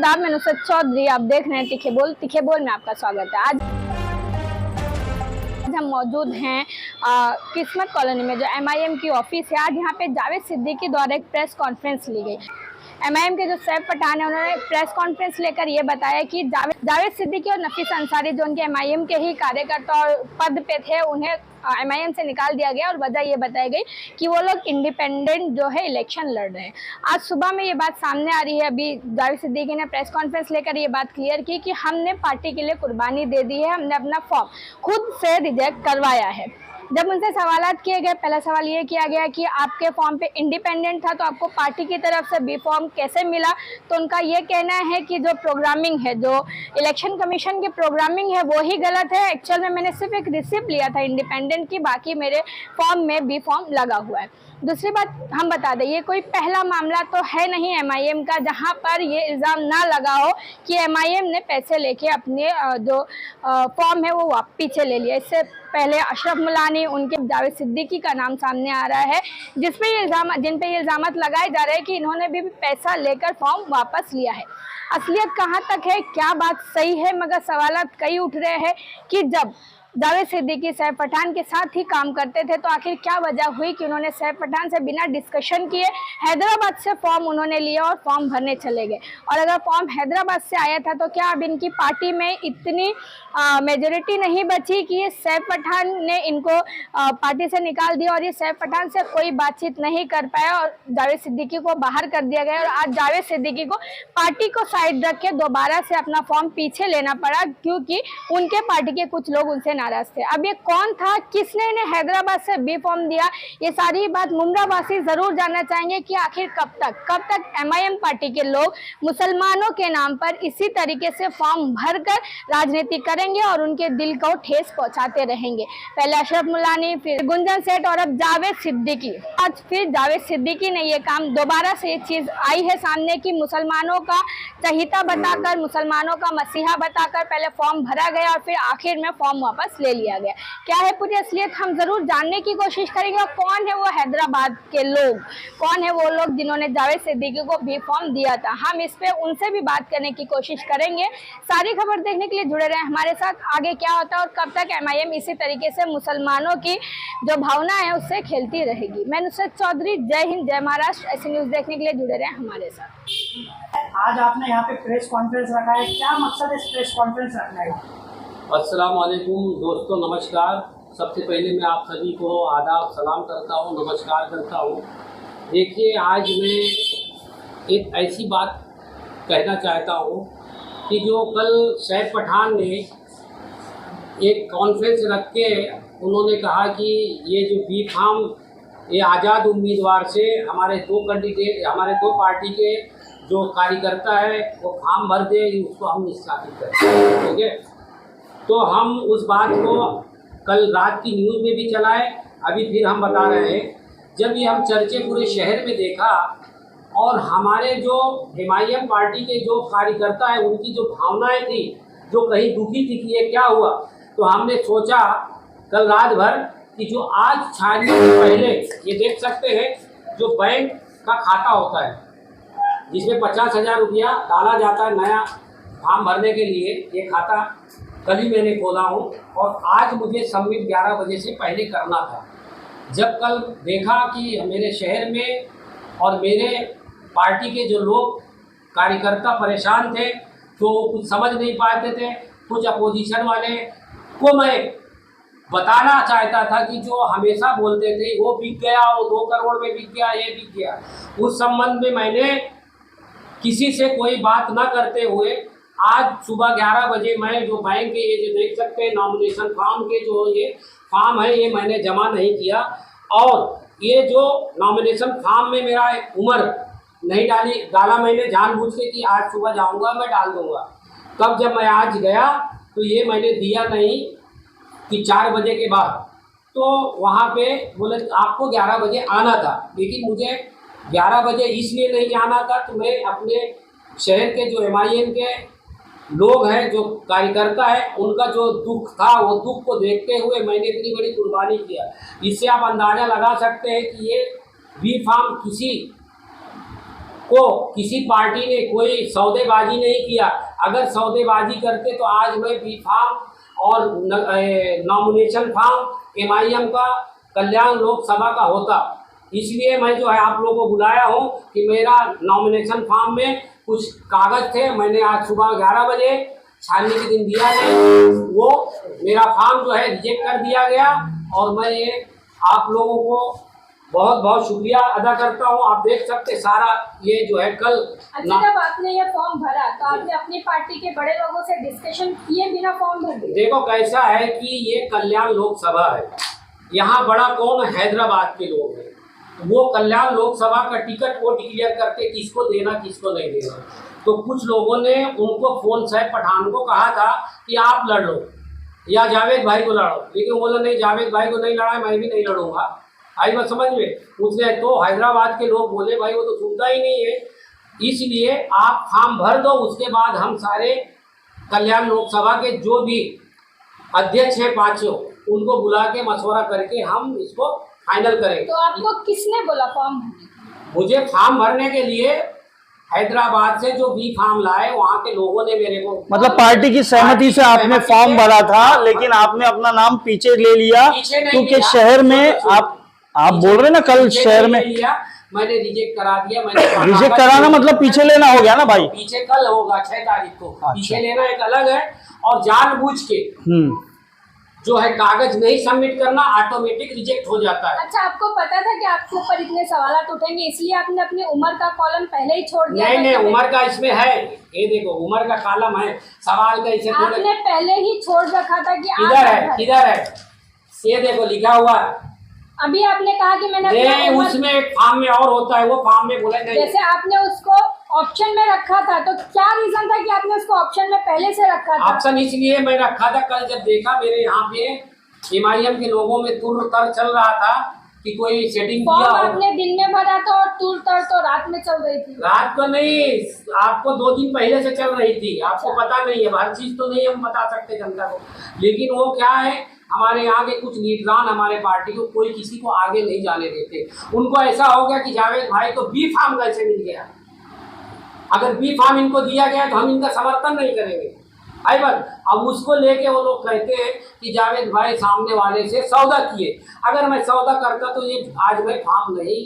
आदाब, मैं नुसरत चौधरी। आप देख रहे हैं तीखे बोल में आपका स्वागत है। आज हम मौजूद हैं किस्मत कॉलोनी में, जो MIM की ऑफिस है। आज यहाँ पे जावेद सिद्दीकी द्वारा एक प्रेस कॉन्फ्रेंस ली गई। MIM के जो सैफ पठान है, उन्होंने प्रेस कॉन्फ्रेंस लेकर ये बताया कि जावेद सिद्दीकी और नफीस अंसारी, जो उनके MIM के ही कार्यकर्ता और पद पे थे, उन्हें MIM से निकाल दिया गया। और वजह ये बताई गई कि वो लोग इंडिपेंडेंट जो है इलेक्शन लड़ रहे हैं। आज सुबह में ये बात सामने आ रही है। अभी जावेद सिद्दीकी ने प्रेस कॉन्फ्रेंस लेकर ये बात क्लियर की कि हमने पार्टी के लिए कुर्बानी दे दी है, हमने अपना फॉर्म खुद से रिजेक्ट करवाया है। जब उनसे सवालात किए गए, पहला सवाल ये किया गया कि आपके फॉर्म पे इंडिपेंडेंट था तो आपको पार्टी की तरफ से बी फॉर्म कैसे मिला। तो उनका ये कहना है कि जो प्रोग्रामिंग है, जो इलेक्शन कमीशन की प्रोग्रामिंग है, वो ही गलत है। एक्चुअल में मैंने सिर्फ एक रिसिप्ट लिया था इंडिपेंडेंट की, बाकी मेरे फॉर्म में बी फॉर्म लगा हुआ है। दूसरी बात हम बता दें, ये कोई पहला मामला तो है नहीं MIM का जहां पर ये इल्ज़ाम ना लगा हो कि MIM ने पैसे लेके अपने जो फॉर्म है वो पीछे ले लिया। इससे पहले अशरफ मुलानी, उनके जावेद सिद्दीकी का नाम सामने आ रहा है, जिन पे ये इल्ज़ाम लगाए जा रहे हैं कि इन्होंने भी पैसा लेकर फॉर्म वापस लिया है। असलियत कहाँ तक है, क्या बात सही है, मगर सवालात कई उठ रहे हैं कि जब जावेद सिद्दीकी सैफ पठान के साथ ही काम करते थे तो आखिर क्या वजह हुई कि उन्होंने सैफ पठान से बिना डिस्कशन किए हैदराबाद से फॉर्म उन्होंने लिया और फॉर्म भरने चले गए। और अगर फॉर्म हैदराबाद से आया था तो क्या अब इनकी पार्टी में इतनी मेजोरिटी नहीं बची कि ये सैफ पठान ने इनको पार्टी से निकाल दिया और ये सैफ पठान से कोई बातचीत नहीं कर पाया और जावेद सिद्दीकी को बाहर कर दिया गया। और आज जावेद सिद्दीकी को पार्टी को साइड रख के दोबारा से अपना फॉर्म पीछे लेना पड़ा, क्योंकि उनके पार्टी के कुछ लोग उनसे नाराज थे। अब ये कौन था, किसने इन्हें हैदराबाद से बी फॉर्म दिया, ये सारी बात मुमरावासी जरूर जानना चाहेंगे कि आखिर कब तक MIM पार्टी के लोग मुसलमानों के नाम पर इसी तरीके से फॉर्म भरकर राजनीति करेंगे और उनके दिल को ठेस पहुंचाते रहेंगे। पहले अशरफ मुलानी, फिर गुंजन सेठ और अब जावेद सिद्दीकी। आज फिर जावेद सिद्दीकी ने ये काम दोबारा से, ये चीज आई है सामने कि मुसलमानों का चहिता बताकर, मुसलमानों का मसीहा बताकर पहले फॉर्म भरा गया और फिर आखिर में फॉर्म वापस ले लिया गया। क्या है पूरी असलियत, हम जरूर जानने की कोशिश करेंगे। और कौन है वो हैदराबाद के लोग, कौन है वो लोग जिन्होंने जावेद सिद्दीकी को बी फॉर्म दिया था, हम इस पे उनसे भी बात करने की कोशिश करेंगे। सारी खबर देखने के लिए जुड़े रहें हमारे साथ। आगे क्या होता है और कब तक MIM इसी तरीके से मुसलमानों की जो भावना है उससे खेलती रहेगी। मैं नुसरत चौधरी, जय हिंद, जय महाराष्ट्र। ऐसी न्यूज देखने के लिए जुड़े रहें हमारे साथ। आज आपने यहाँ पे प्रेस कॉन्फ्रेंस रखा है, क्या मकसद है इस प्रेस कॉन्फ्रेंस रखने का? अस्सलाम वालेकुम दोस्तों, नमस्कार। सबसे पहले मैं आप सभी को आदाब सलाम करता हूँ, नमस्कार करता हूँ। देखिए, आज मैं एक ऐसी बात कहना चाहता हूँ कि जो कल सैफ पठान ने एक कॉन्फ्रेंस रख के उन्होंने कहा कि ये जो बी फॉर्म, ये आज़ाद उम्मीदवार से हमारे दो पार्टी के जो कार्यकर्ता है वो फॉर्म भर दे, उसको हम निष्कासित करें। ठीक है, तो हम उस बात को कल रात की न्यूज़ में भी चलाए, अभी फिर हम बता रहे हैं। जब ये हम चर्चे पूरे शहर में देखा और हमारे जो MIM पार्टी के जो कार्यकर्ता हैं उनकी जो भावनाएं थी, जो कहीं दुखी थी कि ये क्या हुआ, तो हमने सोचा कल रात भर कि जो आज छानने से पहले ये देख सकते हैं जो बैंक का खाता होता है जिसमें 50,000 रुपया डाला जाता है नया फॉर्म भरने के लिए, ये खाता कल ही मैंने खोला हूँ और आज मुझे सबमिट 11 बजे से पहले करना था। जब कल देखा कि मेरे शहर में और मेरे पार्टी के जो लोग कार्यकर्ता परेशान थे, तो कुछ समझ नहीं पाते थे, कुछ अपोजिशन वाले को मैं बताना चाहता था कि जो हमेशा बोलते थे वो बिक गया, वो 2 करोड़ में बिक गया, ये बिक गया, उस संबंध में मैंने किसी से कोई बात न करते हुए आज सुबह 11 बजे मैं जो बैंक के ये जो देख सकते हैं नॉमिनेशन फॉर्म के जो ये फॉर्म है, ये मैंने जमा नहीं किया। और ये जो नॉमिनेशन फॉर्म में मेरा उम्र नहीं डाला मैंने जानबूझ के कि आज सुबह जाऊंगा मैं डाल दूंगा। तब जब मैं आज गया तो ये मैंने दिया नहीं कि 4 बजे के बाद, तो वहाँ पे बोले आपको 11 बजे आना था, लेकिन मुझे 11 बजे इसलिए नहीं आना था तो मैं अपने शहर के जो MIM के लोग हैं, जो कार्यकर्ता है, उनका जो दुख था वो दुख को देखते हुए मैंने इतनी बड़ी कुर्बानी किया। इससे आप अंदाज़ा लगा सकते हैं कि ये बी फॉर्म किसी को किसी पार्टी ने कोई सौदेबाजी नहीं किया। अगर सौदेबाजी करते तो आज मैं बी फार्म और नॉमिनेशन फार्म MIM का कल्याण लोकसभा का होता। इसलिए मैं जो है आप लोगों को बुलाया हूँ कि मेरा नॉमिनेशन फार्म में कुछ कागज़ थे, मैंने आज सुबह 11 बजे छानने के दिन दिया नहीं, वो मेरा फार्म जो है रिजेक्ट कर दिया गया। और मैं ये आप लोगों को बहुत बहुत शुक्रिया अदा करता हूँ। आप देख सकते सारा ये जो है कल अच्छा, जब आपने ये फॉर्म भरा तो आपने अपनी पार्टी के बड़े लोगों से डिस्कशन किए बिना फॉर्म भर दिए? देखो कैसा है कि ये कल्याण लोकसभा है, यहाँ बड़ा कौन हैदराबाद के लोग हैं, वो कल्याण लोकसभा का टिकट वो डिक्लेयर करके किसको देना किसको नहीं देना। तो कुछ लोगों ने उनको फोन सैफ पठान को कहा था कि आप लड़ लो या जावेद भाई को लड़ो, लेकिन बोला नहीं जावेद भाई को नहीं लड़ा, मैं भी नहीं लड़ूंगा। आई बात समझ में? उसने तो हैदराबाद के लोग बोले भाई वो तो सुनता ही नहीं है, इसलिए आप फॉर्म भर दो, उसके बाद हम सारे कल्याण लोकसभा के जो भी अध्यक्ष हैं पांचों उनको बुला के मशवरा करके हम इसको फाइनल करेंगे। तो आपको किसने बोला फॉर्म भरने? मुझे फॉर्म भरने के लिए हैदराबाद से जो बी फार्म लाए वहाँ के लोगों ने मेरे को, मतलब पार्टी की सहमति से आपने फॉर्म भरा था, लेकिन आपने अपना नाम पीछे ले लिया क्योंकि शहर में आप बोल रहे ना कल शहर में लिया, मैंने रिजेक्ट करा दिया। मैंने रिजेक्ट कराना मतलब पीछे लेना हो गया ना भाई? पीछे कल होगा 6 तारीख को। पीछे लेना एक अलग है और जानबूझ के जो है कागज नहीं सबमिट करना ऑटोमेटिक रिजेक्ट हो जाता है। अच्छा, आपको पता था कि आपके ऊपर इतने सवाल उठेंगे, इसलिए आपने अपनी उम्र का कॉलम पहले ही छोड़ दिया? नहीं, उम्र का इसमें है, ये देखो उम्र का कॉलम है, सवाल का इसे आपने पहले ही छोड़ रखा था कि किधर है ये देखो लिखा हुआ है। अभी आपने कहा कि मैंने उसमें एक फॉर्म में और होता है, वो फॉर्म में बोला नहीं। जैसे आपने उसको ऑप्शन में रखा था, तो क्या रीजन था कि आपने उसको ऑप्शन में पहले से रखा था? ऑप्शन इसलिए मैं रखा था, कल जब देखा मेरे यहाँ पे MIM के लोगों में तुर तर चल रहा था कि कोई सेटिंग किया हो। आपने दिन में भरा था और तुर तर तो रात में चल रही थी। रात को नहीं, आपको 2 दिन पहले से चल रही थी, आपको पता नहीं है, हर चीज तो नहीं हम बता सकते जनता को। लेकिन वो क्या है, हमारे यहाँ के कुछ लीडरान हमारे पार्टी को कोई किसी को आगे नहीं जाने देते। उनको ऐसा हो गया कि जावेद भाई को बी फार्म कैसे मिल गया, अगर बी फार्म इनको दिया गया तो हम इनका समर्थन नहीं करेंगे। आई बात। अब उसको लेके वो लोग कहते हैं कि जावेद भाई सामने वाले से सौदा किए। अगर मैं सौदा करता तो ये आज मैं फार्म नहीं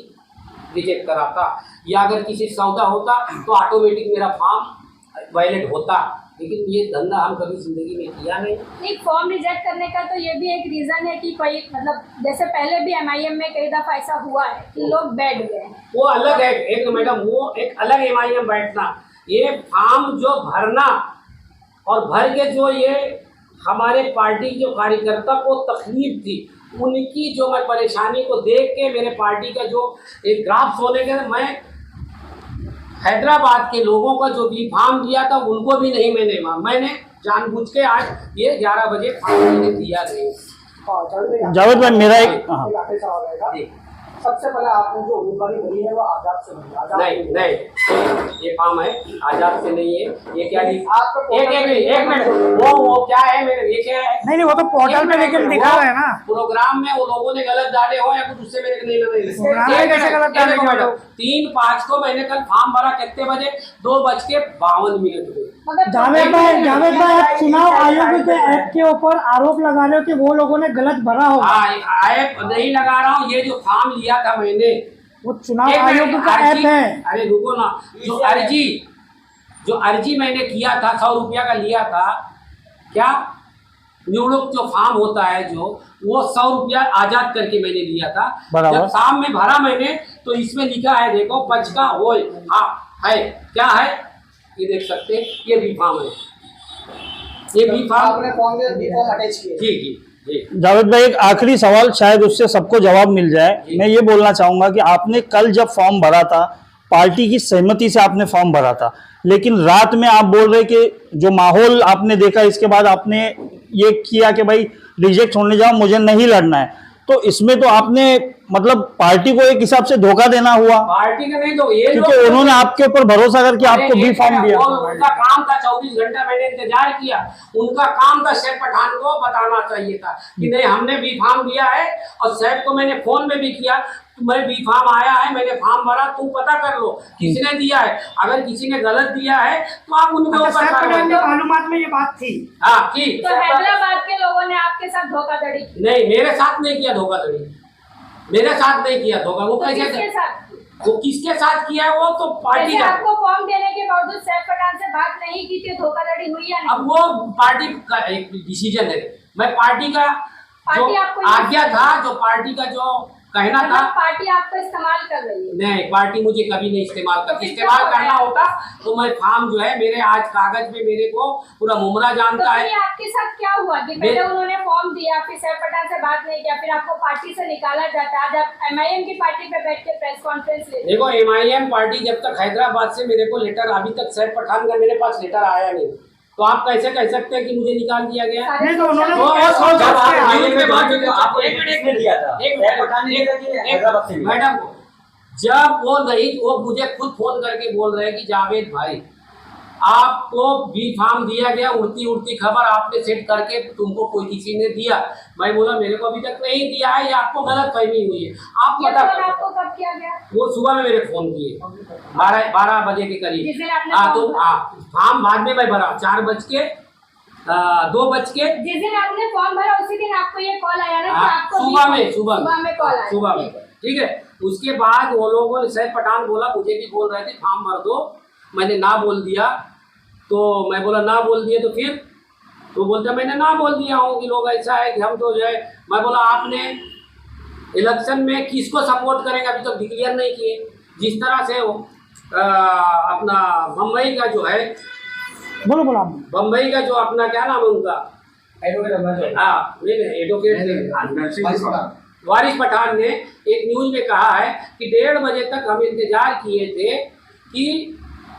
रिजेक्ट कराता, या अगर किसी सौदा होता तो ऑटोमेटिक मेरा फार्म वैलिड होता। लेकिन ये धंधा हम कभी जिंदगी में किया नहीं। फॉर्म रिजेक्ट करने का तो ये भी एक रीजन है कि कोई मतलब जैसे पहले भी MIM में कई दफा ऐसा हुआ है कि लोग बैठ गए, वो अलग है। एक मैडम वो एक अलग MIM बैठना, ये फॉर्म जो भरना और भर के जो ये हमारे पार्टी जो कार्यकर्ता को तकलीफ थी, उनकी जो मैं परेशानी को देख के मेरे पार्टी का जो एक ग्राफ होने के मैं हैदराबाद के लोगों का जो भी फार्म दिया था उनको भी नहीं मैंने जानबूझ के आज ये 11 बजे फार्म दिया नहीं। जावेद भाई मेरा एक सबसे पहले आपने जो उम्मीदवारी भरी है वो आजाद से नहीं, ये फार्म है आजाद से नहीं है। ये क्या एक मिनट वो क्या है मेरे, ये क्या है? नहीं, वो तो पोर्टल में लेकिन दिखा रहे हैं ना। प्रोग्राम में वो लोगों ने गलत डाले हो या कुछ उससे मेरे को नहीं लगा। 3/5 को मैंने कल फॉर्म भरा, कितने बजे? 2:52 जावेद भाई आप चुनाव आयोग के ऐप के ऊपर आरोप लगा रहे हो कि वो लोगों ने गलत भरा होगा। ऐप नहीं लगा रहा हूँ, ये जो फॉर्म लिया था मैंने वो चुनाव आयोग का ऐप है। अरे रुको ना, जो अर्जी मैंने किया था 100 रुपया का लिया था, क्या नियुक्त जो फॉर्म होता है जो वो 100 रुपया आजाद करके मैंने लिया था। जब शाम में भरा मैंने तो इसमें लिखा है देखो पच का हो है, क्या है ये देख सकते, ये बी फार्म है, ये बी फार्म आपने अटैच किया। जी। जावेद भाई एक आखिरी सवाल, शायद उससे सबको जवाब मिल जाए। मैं ये बोलना चाहूंगा कि आपने कल जब फॉर्म भरा था पार्टी की सहमति से आपने फॉर्म भरा था, लेकिन रात में आप बोल रहे कि जो माहौल आपने देखा इसके बाद आपने ये किया कि भाई रिजेक्ट होने जाओ, मुझे नहीं लड़ना है। तो इसमें तो आपने मतलब पार्टी को एक हिसाब से धोखा देना हुआ। पार्टी का नहीं, तो ये क्योंकि उन्होंने आपके ऊपर भरोसा करके आपको बी फॉर्म दिया। उनका काम था 24 घंटा मैंने इंतजार किया, उनका काम था सैफ पठान को बताना चाहिए था कि नहीं हमने बी फॉर्म दिया है। और सैफ को मैंने फोन में भी किया, तुम्हें बी फार्म आया है, मैंने फार्म भरा, तुम पता कर लो किसने दिया है। अगर किसी ने गलत दिया है तो आप उनके ऊपर सैफ कार्रवाई पठान के करो। मालूमात में ये बात थी। हाँ ठीक। तो हैदराबाद के लोगों ने आपके साथ धोखाधड़ी की, नहीं, मेरे साथ नहीं किया धोखाधड़ी, मेरे साथ नहीं किया धोखा। वो तो कैसे, किसके साथ? वो किसके साथ किया है वो तो पार्टी जैसे का। आपको फॉर्म देने के बावजूद सैफ पठान से बात नहीं की थी, धोखाधड़ी हुई या नहीं? अब वो पार्टी का एक डिसीजन है। मैं पार्टी का जो पार्टी आपको आज्ञा था, जो पार्टी का जो कहना था, मतलब पार्टी आपको इस्तेमाल कर रही है। नहीं, पार्टी मुझे कभी नहीं इस्तेमाल तो करती। फिर इस्तेमाल क्या करना हो होता तो मैं फार्म जो है मेरे आज कागज में मेरे को पूरा मुमरा तो जानता फिर है। ये आपके साथ क्या हुआ कि पहले उन्होंने फॉर्म दिया, फिर सैफ पठान से बात नहीं किया, फिर आपको पार्टी से निकाला जाता है, आज आप एमआईएम की पार्टी पे बैठ के प्रेस कॉन्फ्रेंस लेते हैं। देखो, एमआईएम पार्टी जब तक हैदराबाद से मेरे को लेटर, अभी तक सैफ पठान का मेरे पास लेटर आया नहीं, तो आप कैसे कह सकते हैं कि मुझे निकाल दिया गया? सारे नहीं तो उन्होंने वो सोशल सोच जब आप न्यूज़ आगे में में बात बात आपको एक मिनट में दिया था, सैफ पठान ने दिया कि हैदराबाद से मिला? मैडम, जब वो नहीं, वो मुझे खुद फोन करके बोल रहे हैं कि जावेद भाई आपको बी फार्म दिया गया, उड़ती उड़ती खबर आपने सेट करके तुमको कोई किसी ने दिया। मैं बोला मेरे को अभी तक नहीं दिया है, या आपको गलत फहमी हुई है, आप ये पता फोन करो। आपको कब किया गया? वो सुबह में मेरे फोन किए 12 बजे के करीब। जिस दिन आपने हाँ, फॉर्म तो भरा? हाँ, फार्म बाद में मैं भरा 4 बज के 2 बज के जिस दिन आपने फॉर्म भरा उसी दिन आपको ये कॉल आया ना कि हाँ, आपको सुबह भी- में सुबह में कॉल आया? सुबह में, ठीक है। उसके बाद वो लोगों ने, सैफ पठान बोला, मुझे भी बोल रहे थे फार्म भर दो, मैंने ना बोल दिया। तो मैं बोला ना बोल दिए तो फिर तो बोलते मैंने ना बोल दिया हूँ कि लोग ऐसा है कि हम तो जो है। मैं बोला आपने इलेक्शन में किसको सपोर्ट करेंगे, अभी तक डिक्लेयर नहीं किए। जिस तरह से वो अपना बम्बई का जो है, बोलो बोलो आप। बम्बई का जो अपना क्या नाम है उनका, हाँ नहीं एडवोकेट वारिस पठान ने एक न्यूज में कहा है कि 1:30 बजे तक हम इंतजार किए थे कि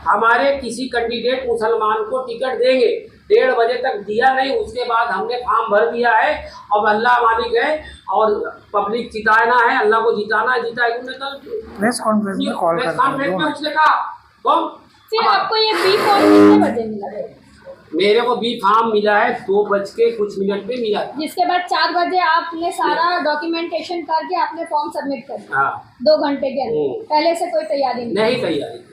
हमारे किसी कैंडिडेट मुसलमान को टिकट देंगे। 1:30 बजे तक दिया नहीं, उसके बाद हमने फॉर्म भर दिया है। अब अल्लाह मालिक है और पब्लिक जिताना है, अल्लाह को जिताना है, जिता है। प्रेस कॉन्फ्रेंस में कॉल प्रेस करता कॉन्फ्रेंस में हूँ। उसने कहा कौन, फिर आपको ये बी फॉर्म कितने बजे मिला है? मेरे को बी फार्म मिला है 2 बज के कुछ मिनट पे मिला था। जिसके बाद 4 बजे आपने सारा डॉक्यूमेंटेशन करके आपने फॉर्म सबमिट कर दिया हाँ 2 घंटे के अंदर। पहले से कोई तैयारी नहीं? नहीं तैयारी।